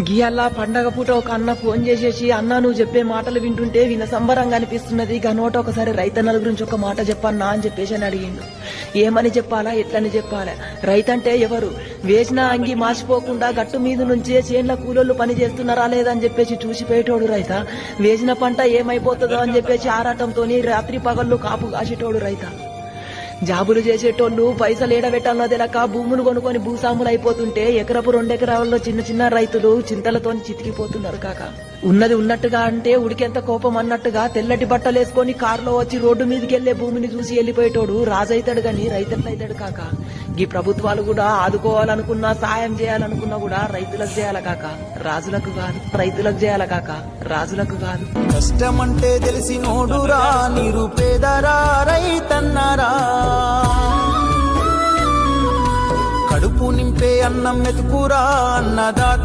గియాల పండగ పూట ఒక అన్న ఫోన్ చేసేసి అన్న నువ్వు చెప్పే మాటలు వింటుంటే విన సంబరంగా అనిపిస్తున్నది ఇక నోట ఒకసారి రైతన్నల గురించి ఒక మాట చెప్పన్నా అని చెప్పేసి అని అడిగిండు. ఏమని చెప్పాలా ఎట్లని చెప్పాలా? రైతంటే ఎవరు? వేసిన అంగి మాసిపోకుండా గట్టు మీద నుంచే చేన్ల కూలోళ్ళు పని చేస్తున్నారా లేదని చెప్పేసి చూసిపోయేటోడు రైత. వేసిన పంట ఏమైపోతుందో అని చెప్పేసి ఆరాటంతో రాత్రి పగళ్ళు కాపు కాసేటోడు రైత. జాబులు చేసేటోళ్లు పైసలు ఏడబెట్టాలో తెలక భూములు కొనుక్కొని భూసాములు అయిపోతుంటే ఎకరపు 2 ఎకరాల్లో చిన్న చిన్న రైతులు చింతలతో చితికిపోతున్నారు కాక. ఉన్నది ఉన్నట్టుగా అంటే ఉడికెంత కోపం అన్నట్టుగా తెల్లటి బట్టలేసుకొని కారులో వచ్చి రోడ్డు మీదకి వెళ్లే భూమిని చూసి వెళ్లిపోయేటోడు రాజైతాడు గాని రైతట్లయితాడు కాక. ఈ ప్రభుత్వాలు కూడా ఆదుకోవాలనుకున్నా సాయం చేయాలనుకున్నా కూడా రైతులకు చేయాల కాక, రాజులకు కాదు. రైతులకు చేయాల కాక, రాజులకు కాదు. కష్టమంటే తెలిసినోడురా నిరుపేదరా రైతన్నరా, కడుపు నింపే అన్నం మెతుకురా అన్నదాత